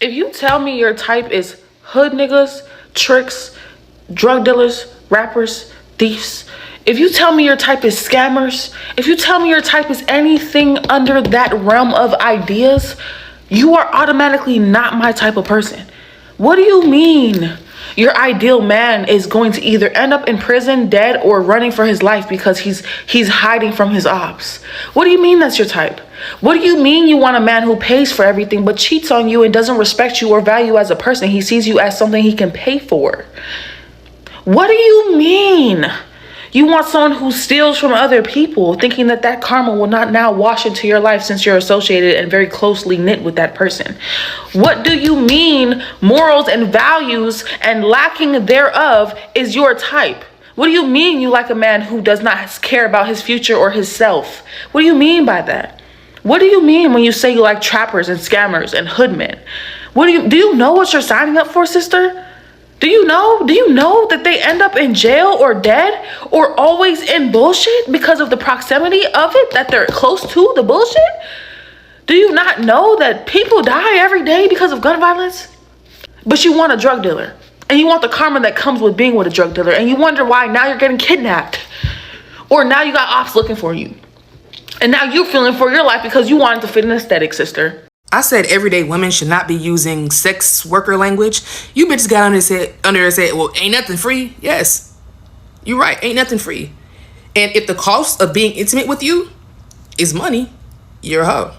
If you tell me your type is hood niggas, tricks, drug dealers, rappers, thieves, if you tell me your type is scammers, if you tell me your type is anything under that realm of ideas, you are automatically not my type of person. What do you mean? Your ideal man is going to either end up in prison, dead, or running for his life because he's hiding from his ops. What do you mean that's your type? What do you mean you want a man who pays for everything but cheats on you and doesn't respect you or value you as a person? He sees you as something he can pay for. What do you mean? You want someone who steals from other people, thinking that that karma will not now wash into your life since you're associated and very closely knit with that person. What do you mean morals and values and lacking thereof is your type? What do you mean you like a man who does not care about his future or his self? What do you mean by that? What do you mean when you say you like trappers and scammers and hoodmen? Do you know what you're signing up for, sister? Do you know that they end up in jail or dead or always in bullshit because of the proximity of it, that they're close to the bullshit? Do you not know that people die every day because of gun violence? But you want a drug dealer and you want the karma that comes with being with a drug dealer, and you wonder why now you're getting kidnapped, or now you got ops looking for you, and now you're feeling for your life because you wanted to fit an aesthetic, sister. I said everyday women should not be using sex worker language. You bitches got under their head, well, ain't nothing free. Yes, you're right, ain't nothing free. And if the cost of being intimate with you is money, you're a hoe.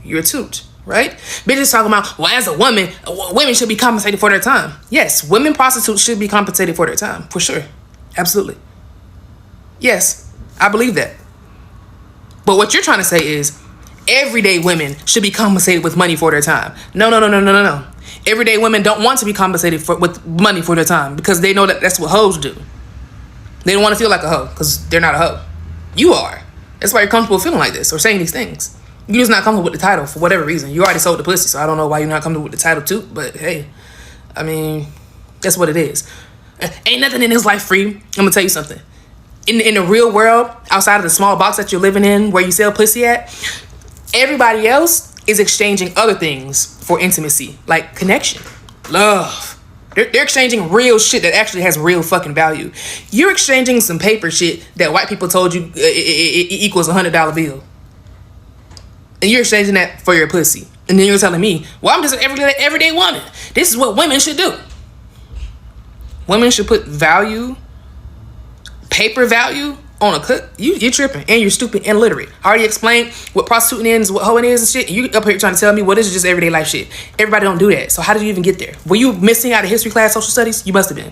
You're a toot, right? Bitches talking about, well, as a woman, women should be compensated for their time. Yes, women prostitutes should be compensated for their time, for sure. Absolutely. Yes, I believe that. But what you're trying to say is, everyday women should be compensated with money for their time. No. Everyday women don't want to be compensated with money for their time because they know that that's what hoes do. They don't want to feel like a hoe because they're not a hoe. You are. That's why you're comfortable feeling like this or saying these things. You're just not comfortable with the title for whatever reason. You already sold the pussy, so I don't know why you're not comfortable with the title too. But hey, I mean, that's what it is. Ain't nothing in this life free. I'm gonna tell you something. In the real world, outside of the small box that you're living in where you sell pussy at, everybody else is exchanging other things for intimacy, like connection, love. They're exchanging real shit that actually has real fucking value. You're exchanging some paper shit that white people told you it equals $100 bill. And you're exchanging that for your pussy. And then you're telling me, well, I'm just an everyday woman. This is what women should do. Women should put value, paper value, on a cut. You're tripping and you're stupid and illiterate. I already explained what prostituting is, what hoeing is and shit. And you up here trying to tell me, well, this is just everyday life shit. Everybody don't do that. So how did you even get there? Were you missing out of history class, social studies? You must have been.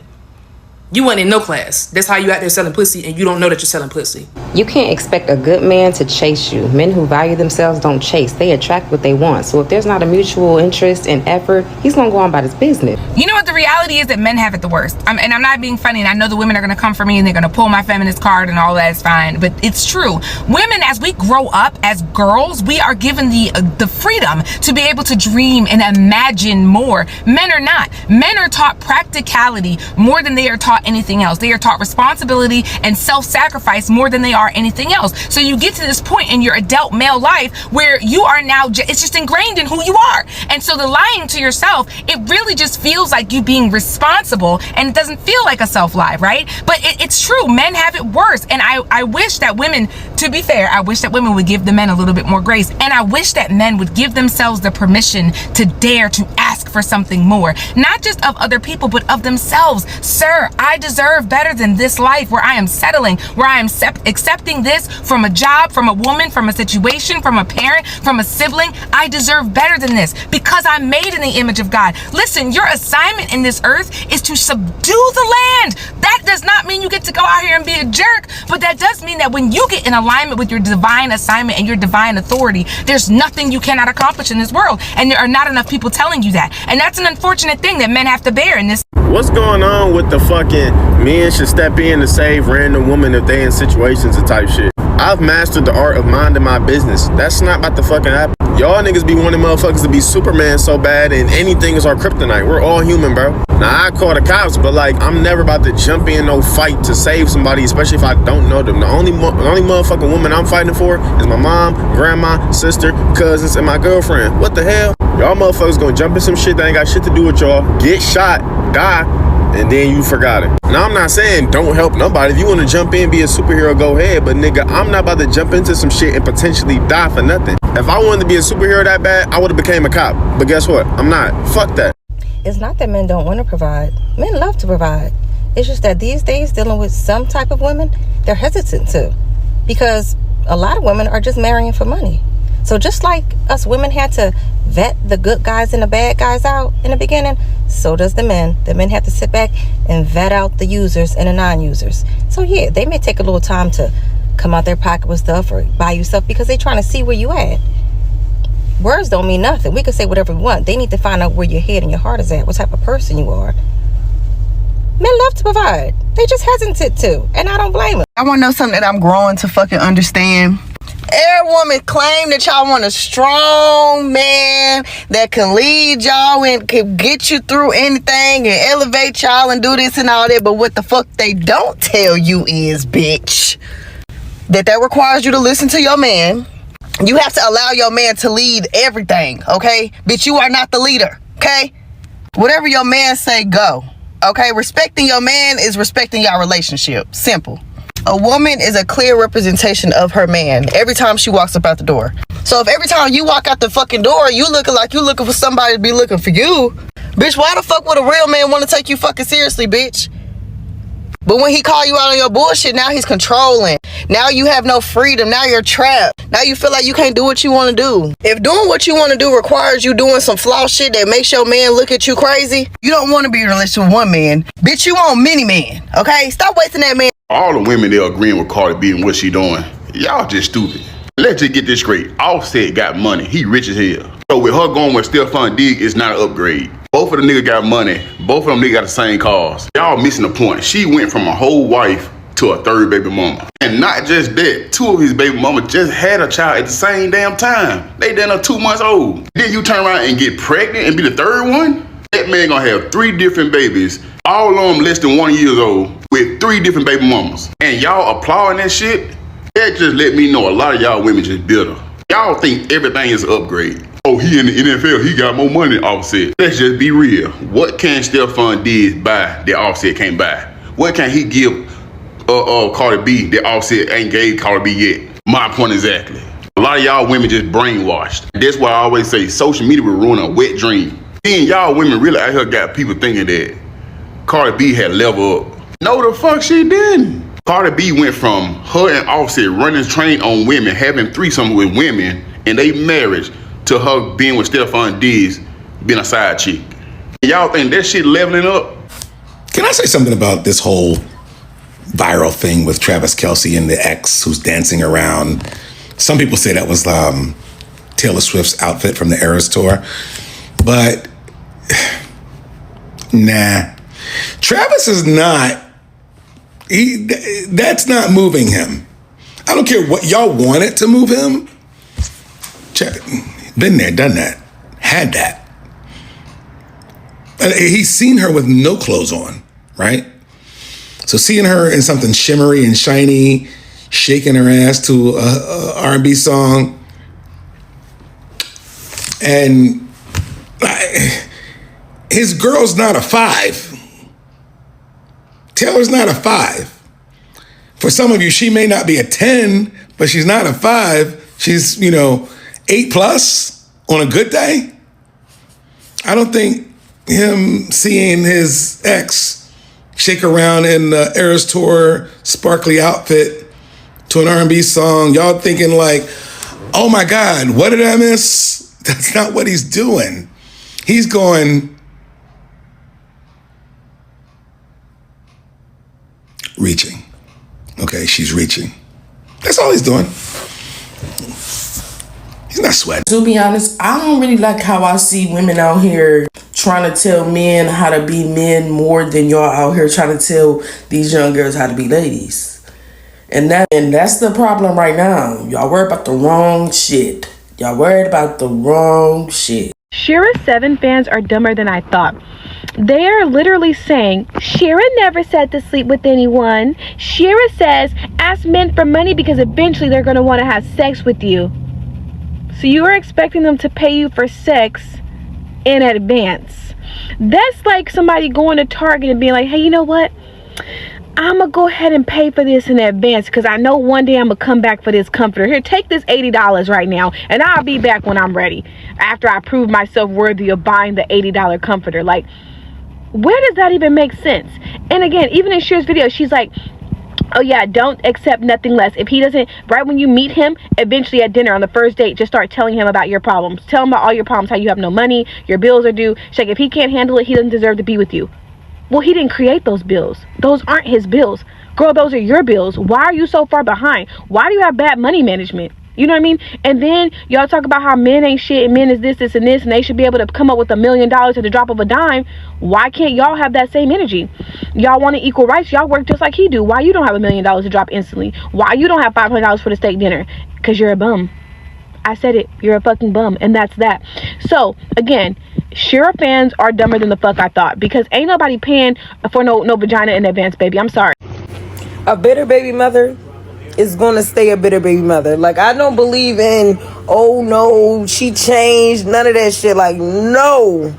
You weren't in no class. That's how you out there selling pussy and you don't know that you're selling pussy. You can't expect a good man to chase you. Men who value themselves don't chase. They attract what they want. So if there's not a mutual interest and effort, he's going to go on about his business. You know what the reality is? That men have it the worst. And I'm not being funny, and I know the women are going to come for me and they're going to pull my feminist card and all that is fine. But it's true. Women, as we grow up as girls, we are given the freedom to be able to dream and imagine more. Men are not. Men are taught practicality more than they are taught anything else. They are taught responsibility and self-sacrifice more than they are anything else. So you get to this point in your adult male life where you are now, it's just ingrained in who you are. And so the lying to yourself, it really just feels like you being responsible, and it doesn't feel like a self-lie, right? But it's true. Men have it worse. And I wish that women, to be fair, I wish that women would give the men a little bit more grace. And I wish that men would give themselves the permission to dare to ask for something more, not just of other people, but of themselves. Sir, I deserve better than this life where I am settling, where I am accepting this from a job, from a woman, from a situation, from a parent, from a sibling. I deserve better than this because I'm made in the image of God. Listen, your assignment in this earth is to subdue the land. That does not mean you get to go out here and be a jerk, but that does mean that when you get in alignment with your divine assignment and your divine authority, there's nothing you cannot accomplish in this world. And there are not enough people telling you that. And that's an unfortunate thing that men have to bear in this. What's going on with the fucking men should step in to save random women if they in situations and type shit? I've mastered the art of minding my business. That's not about to fucking happen. Y'all niggas be wanting motherfuckers to be Superman so bad, and anything is our kryptonite. We're all human, bro. Now, I call the cops, but like, I'm never about to jump in no fight to save somebody, especially if I don't know them. The only motherfucking woman I'm fighting for is my mom, grandma, sister, cousins, and my girlfriend. What the hell? Y'all motherfuckers gonna jump in some shit that ain't got shit to do with y'all, get shot, die, and then you forgot it. Now, I'm not saying don't help nobody. If you want to jump in, be a superhero, go ahead. But nigga, I'm not about to jump into some shit and potentially die for nothing. If I wanted to be a superhero that bad, I would have became a cop. But guess what? I'm not. Fuck that. It's not that men don't want to provide. Men love to provide. It's just that these days, dealing with some type of women, they're hesitant to. Because a lot of women are just marrying for money. So just like us women had to vet the good guys and the bad guys out in the beginning, so does the men. The men have to sit back and vet out the users and the non-users. So yeah, they may take a little time to come out their pocket with stuff or buy you stuff because they're trying to see where you at. Words don't mean nothing. We can say whatever we want. They need to find out where your head and your heart is at, what type of person you are. Men love to provide. They just hesitant to, and I don't blame them. I want to know something that I'm growing to fucking understand. Every woman claim that y'all want a strong man that can lead y'all and can get you through anything and elevate y'all and do this and all that. But what the fuck they don't tell you is, bitch, that requires you to listen to your man. You have to allow your man to lead everything, okay? Bitch, you are not the leader, okay? Whatever your man say, go. Okay, respecting your man is respecting your relationship. Simple. A woman is a clear representation of her man every time she walks up out the door. So if every time you walk out the fucking door, you looking like you looking for somebody to be looking for you, bitch, why the fuck would a real man want to take you fucking seriously, bitch? But when he call you out on your bullshit, now he's controlling. Now you have no freedom. Now you're trapped. Now you feel like you can't do what you want to do. If doing what you want to do requires you doing some flaw shit that makes your man look at you crazy, you don't want to be in a relationship with one man. Bitch, you want many men, okay? Stop wasting that man. All the women, they're agreeing with Cardi B and what she doing. Y'all just stupid. Let's just get this straight. Offset got money. He rich as hell. So with her going with Stephon Diggs, it's not an upgrade. Both of the niggas got money. Both of them niggas got the same cars. Y'all missing the point. She went from a whole wife to a third baby mama. And not just that, two of his baby mamas just had a child at the same damn time. They done are 2 months old. Then you turn around and get pregnant and be the third one? That man gonna have 3 different babies, all of them less than 1 year old, with 3 different baby mamas. And y'all applauding that shit? That just let me know a lot of y'all women just bitter. Y'all think everything is an upgrade. Oh, he in the NFL, he got more money than Offset. Let's just be real. What can Stephon Diggs buy that Offset can't buy? What can he give Cardi B that Offset ain't gave Cardi B yet? My point exactly. A lot of y'all women just brainwashed. That's why I always say social media will ruin a wet dream. Then y'all women really out here got people thinking that Cardi B had level up. No, the fuck she didn't. Cardi B went from her and Offset running train on women, having threesomes with women, and they marriage, to her being with Stephon Diggs, being a side chick. Y'all think that shit leveling up? Can I say something about this whole viral thing with Travis Kelce and the ex who's dancing around? Some people say that was Taylor Swift's outfit from the Eras tour, but nah. Travis is not, that's not moving him. I don't care what y'all wanted to move him. Been there, done that, had that. He's seen her with no clothes on, right? So seeing her in something shimmery and shiny, shaking her ass to a R&B song, and his girl's not a 5. Taylor's not a 5. For some of you, she may not be a 10, but she's not a 5. She's, 8+ on a good day. I don't think him seeing his ex shake around in the Eras Tour sparkly outfit to an R&B song, y'all thinking like, oh my God, what did I miss? That's not what he's doing. He's going, reaching. Okay, she's reaching. That's all he's doing. He's not sweating. To be honest, I don't really like how I see women out here trying to tell men how to be men more than y'all out here trying to tell these young girls how to be ladies. And that's the problem right now. Y'all worried about the wrong shit. Y'all worried about the wrong shit. Shira 7 fans are dumber than I thought. They are literally saying, Shira never said to sleep with anyone. Shira says, ask men for money because eventually they're going to want to have sex with you. So you are expecting them to pay you for sex in advance. That's like somebody going to Target and being like, hey, you know what? I'm going to go ahead and pay for this in advance because I know one day I'm going to come back for this comforter. Here, take this $80 right now, and I'll be back when I'm ready, after I prove myself worthy of buying the $80 comforter. Like, where does that even make sense? And again, even in Sheer's video, she's like, oh yeah, don't accept nothing less. If he doesn't, right when you meet him, eventually at dinner on the first date, just start telling him about your problems. Tell him about all your problems, how you have no money, your bills are due. She's like, if he can't handle it, he doesn't deserve to be with you. Well, he didn't create those bills. Those aren't his bills. Girl, those are your bills. Why are you so far behind? Why do you have bad money management? You know what I mean? And then y'all talk about how men ain't shit and men is this, and this, and they should be able to come up with $1 million at the drop of a dime. Why can't y'all have that same energy? Y'all want equal rights. Y'all work just like he do. Why you don't have $1 million to drop instantly? Why you don't have $500 for the steak dinner? Because you're a bum. I said it. You're a fucking bum. And that's that. So, again, Shira fans are dumber than the fuck I thought, because ain't nobody paying for no vagina in advance, baby. I'm sorry. A bitter baby mother is gonna stay a bitter baby mother. Like, I don't believe in, oh no, she changed, none of that shit. Like, no,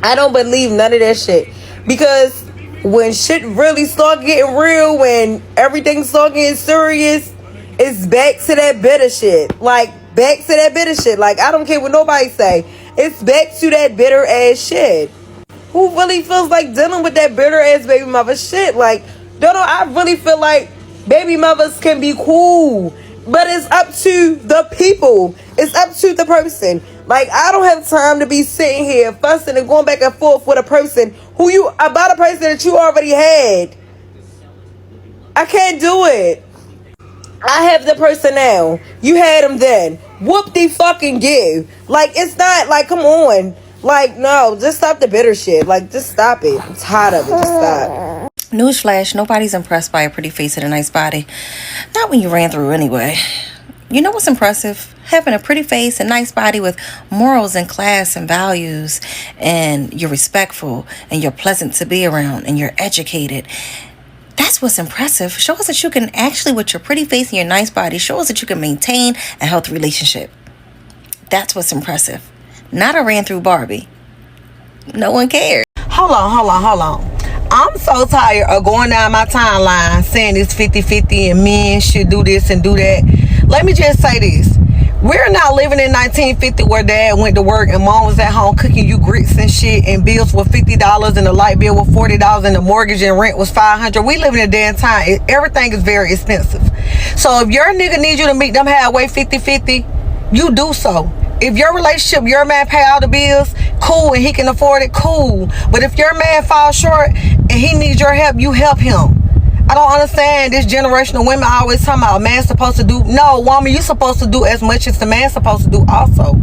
I don't believe none of that shit, because when shit really start getting real, when everything start getting serious, it's back to that bitter shit. Like, back to that bitter shit. Like, I don't care what nobody say, it's back to that bitter ass shit. Who really feels like dealing with that bitter ass baby mother shit? Like, I really feel like baby mothers can be cool, but it's up to the people. It's up to the person. Like, I don't have time to be sitting here fussing and going back and forth with a person about a person that you already had. I can't do it. I have the person now. You had him then. Whoop the fucking give. Like, it's not like, come on. Like, no, just stop the bitter shit. Like, just stop it. I'm tired of it. Just stop. Newsflash, nobody's impressed by a pretty face and a nice body. Not when you ran through anyway. You know what's impressive? Having a pretty face and nice body with morals and class and values, and you're respectful and you're pleasant to be around and you're educated. That's what's impressive. Show us that you can actually, with your pretty face and your nice body, show us that you can maintain a healthy relationship. That's what's impressive. Not a ran through Barbie. No one cares. Hold on. I'm so tired of going down my timeline saying it's 50-50 and men should do this and do that. Let me just say this. We're not living in 1950 where dad went to work and mom was at home cooking you grits and shit, and bills were $50 and the light bill was $40 and the mortgage and rent was $500. We live in a damn time. Everything is very expensive. So if your nigga needs you to meet them halfway 50-50, you do so. If your relationship, your man pay all the bills, cool, and he can afford it, cool. But if your man falls short and he needs your help, you help him. I don't understand this generation of women always talking about a man's supposed to do. No, woman, you supposed to do as much as the man's supposed to do also.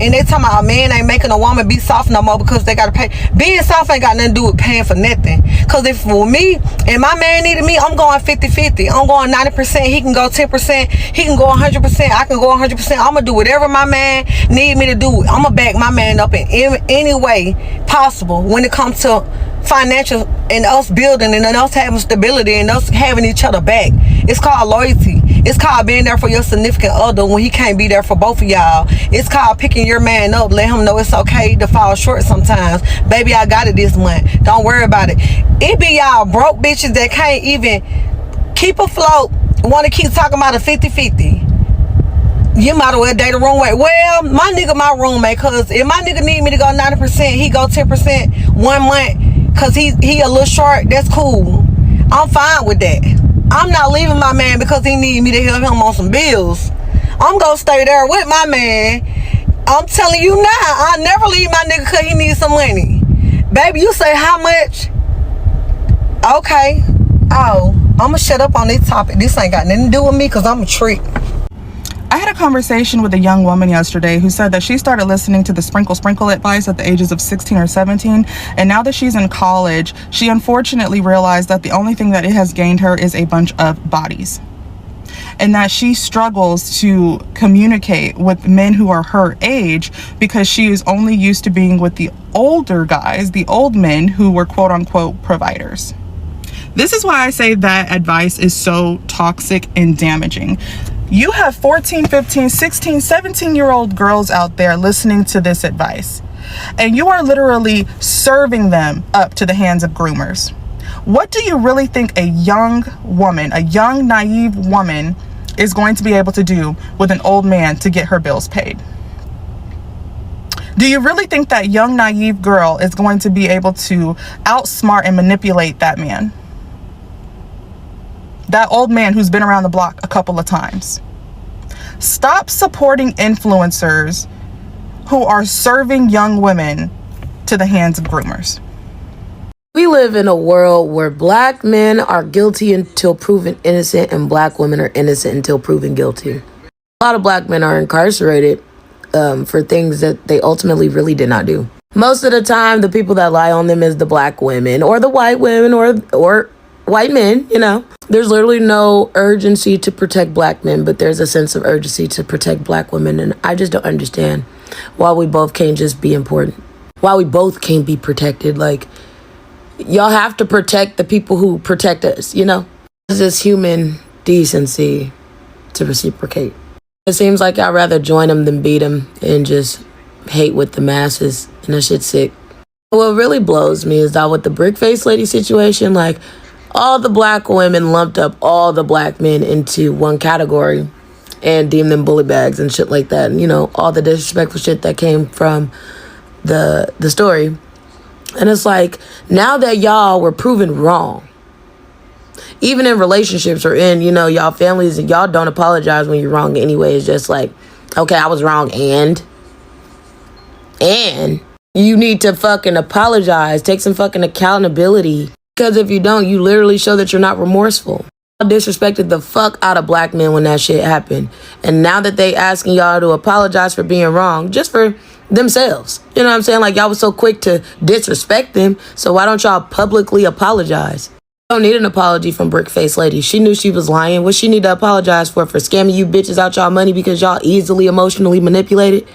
And they talking about a man ain't making a woman be soft no more because they gotta pay. Being soft ain't got nothing to do with paying for nothing. Cause if for me and my man needed me, I'm going 50-50. I'm going 90%. He can go 10%. He can go 100%. I can go 100%. I'm gonna do whatever my man need me to do. I'm gonna back my man up in any way possible when it comes to financial and us building and us having stability and us having each other back. It's called loyalty. It's called being there for your significant other when he can't be there for both of y'all. It's called picking your man up, let him know it's okay to fall short sometimes. Baby, I got it this month. Don't worry about it. It be y'all broke bitches that can't even keep afloat, want to keep talking about a 50-50. You might as well date the wrong way. Well, my nigga my roommate, cause if my nigga need me to go 90%, he go 10% 1 month, cause he a little short, that's cool. I'm fine with that. I'm not leaving my man because he need me to help him on some bills. I'm gonna stay there with my man. I'm telling you now, I never leave my nigga because he needs some money. Baby, you say how much? Okay. Oh, I'ma shut up on this topic. This ain't got nothing to do with me because I'm a trick. I had a conversation with a young woman yesterday who said that she started listening to the sprinkle advice at the ages of 16 or 17, and now that she's in college, she unfortunately realized that the only thing that it has gained her is a bunch of bodies, and that she struggles to communicate with men who are her age because she is only used to being with the older guys, the old men who were quote-unquote providers. This is why I say that advice is so toxic and damaging. You have 14, 15, 16, 17-year-old girls out there listening to this advice. and you are literally serving them up to the hands of groomers. What do you really think a young woman, a young naive woman, is going to be able to do with an old man to get her bills paid? Do you really think that young naive girl is going to be able to outsmart and manipulate that man? That old man who's been around the block a couple of times. Stop supporting influencers who are serving young women to the hands of groomers. We live in a world where black men are guilty until proven innocent and black women are innocent until proven guilty. A lot of black men are incarcerated for things that they ultimately really did not do. Most of the time, the people that lie on them is the black women or the white women or white men, you know. There's literally no urgency to protect black men, but there's a sense of urgency to protect black women. And I just don't understand why we both can't just be important. Why we both can't be protected. Like, y'all have to protect the people who protect us, you know? It's just human decency to reciprocate. It seems like I'd rather join them than beat them and just hate with the masses. And that shit's sick. What really blows me is that with the brick face lady situation, like, all the black women lumped up all the black men into one category and deemed them bully bags and shit like that. And, you know, all the disrespectful shit that came from the story. And it's like, now that y'all were proven wrong, even in relationships or in, you know, y'all families, and y'all don't apologize when you're wrong anyway. It's just like, okay, I was wrong and you need to fucking apologize. Take some fucking accountability. Because if you don't, you literally show that you're not remorseful. I disrespected the fuck out of black men when that shit happened. And now that they asking y'all to apologize for being wrong, just for themselves. You know what I'm saying? Like, y'all was so quick to disrespect them. So why don't y'all publicly apologize? Don't need an apology from brick face lady. She knew she was lying. What she need to apologize for scamming you bitches out y'all money because y'all easily emotionally manipulated?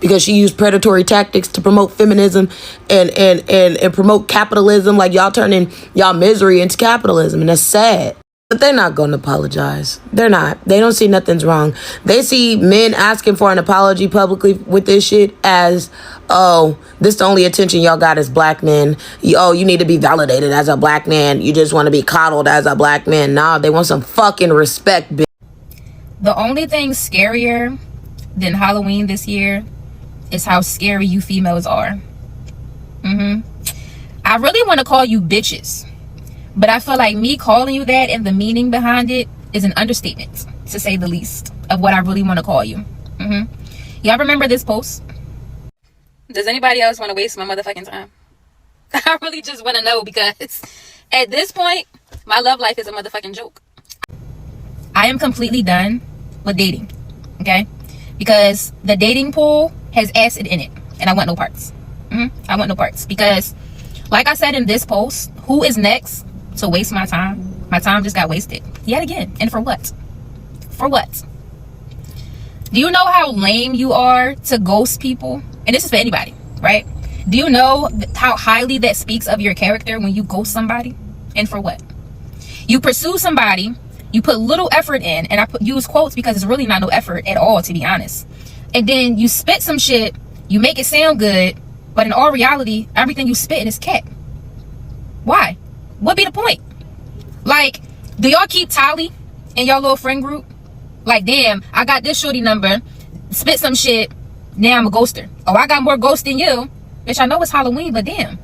Because she used predatory tactics to promote feminism and promote capitalism. Like, y'all turning y'all misery into capitalism. And that's sad. But they're not going to apologize. They're not. They don't see nothing's wrong. They see men asking for an apology publicly with this shit as, oh, this the only attention y'all got as black men. Oh, you need to be validated as a black man. You just want to be coddled as a black man. Nah, they want some fucking respect, bitch. The only thing scarier than Halloween this year is how scary you females are. I really want to call you bitches, but I feel like me calling you that and the meaning behind it is an understatement, to say the least, of what I really want to call you. Y'all remember this post? Does anybody else want to waste my motherfucking time? I really just want to know, because at this point, my love life is a motherfucking joke. I am completely done with dating, okay? Because the dating pool has acid in it, and I want no parts. I want no parts, because like I said in this post, who is next to waste my time? My time just got wasted yet again. And for what? For what? Do you know how lame you are to ghost people? And this is for anybody, right? Do you know how highly that speaks of your character when you ghost somebody? And for what? You pursue somebody, you put little effort in, and I use quotes because it's really not no effort at all, to be honest. And then you spit some shit, you make it sound good, but in all reality, everything you spit is cat. Why? What be the point? Like, do y'all keep tally in y'all little friend group? Like, damn, I got this shorty number, spit some shit, now I'm a ghoster. Oh, I got more ghosts than you. Bitch, I know it's Halloween, but damn.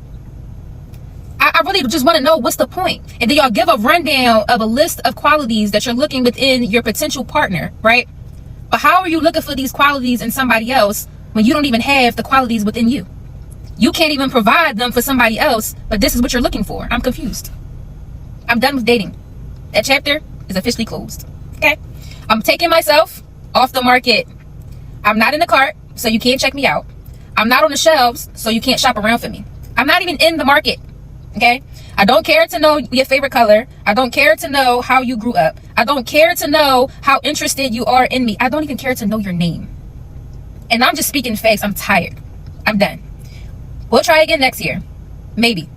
I really just want to know, what's the point? And then y'all give a rundown of a list of qualities that you're looking within your potential partner, right? But how are you looking for these qualities in somebody else when you don't even have the qualities within you? You can't even provide them for somebody else, but this is what you're looking for. I'm confused. I'm done with dating. That chapter is officially closed. Okay? I'm taking myself off the market. I'm not in the cart, so you can't check me out. I'm not on the shelves, so you can't shop around for me. I'm not even in the market. Okay? I don't care to know your favorite color. I don't care to know how you grew up. I don't care to know how interested you are in me. I don't even care to know your name. And I'm just speaking facts. I'm tired. I'm done. We'll try again next year. Maybe.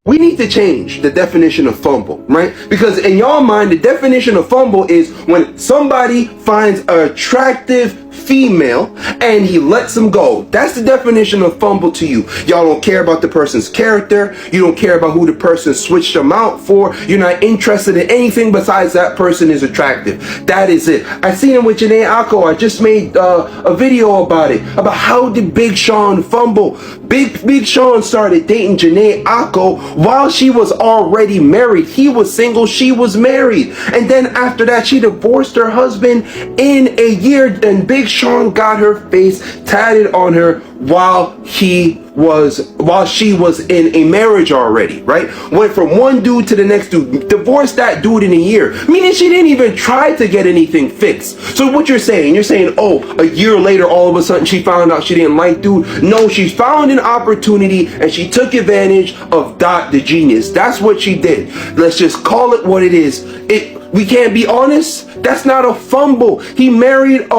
We need to change the definition of fumble, right? Because in your mind, the definition of fumble is when somebody finds an attractive female and he lets them go. That's the definition of fumble to you. Y'all don't care about the person's character. You don't care about who the person switched them out for. You're not interested in anything besides that person is attractive. That is it. I seen him with Janae Akko. I just made a video about it, about how did Big Sean fumble. Big Sean started dating Janae Akko while she was already married. He was single, she was married. And then after that, she divorced her husband in a year, and Big Sean got her face tatted on her while she was in a marriage already, right? Went from one dude to the next dude, divorced that dude in a year, meaning she didn't even try to get anything fixed. So what you're saying, oh, a year later, all of a sudden she found out she didn't like dude. No, she found an opportunity and she took advantage of Dot the genius. That's what she did. Let's just call it what it is. We can't be honest. That's not a fumble. He married,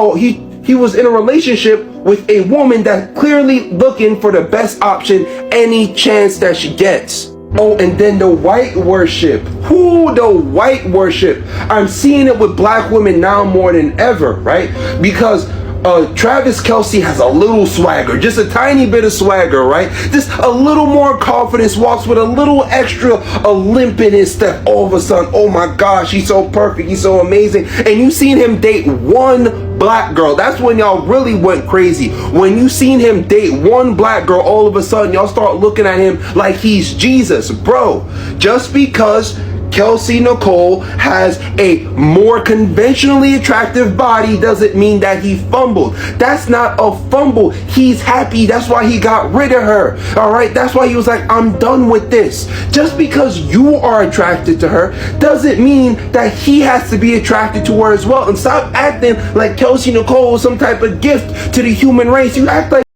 he was in a relationship with a woman that's clearly looking for the best option any chance that she gets. Oh, and then the white worship. The white worship. I'm seeing it with black women now more than ever, right? Because Travis Kelce has a little swagger, just a tiny bit of swagger, right? Just a little more confidence, walks with a little extra limp in his step. All of a sudden, oh my gosh, he's so perfect, he's so amazing. And you seen him date one black girl. That's when y'all really went crazy. When you seen him date one black girl, all of a sudden y'all start looking at him like he's Jesus. Bro, just because Kelsey Nicole has a more conventionally attractive body doesn't mean that he fumbled. That's not a fumble. He's happy. That's why he got rid of her. All right. That's why he was like, I'm done with this. Just because you are attracted to her doesn't mean that he has to be attracted to her as well. And stop acting like Kelsey Nicole was some type of gift to the human race. You act like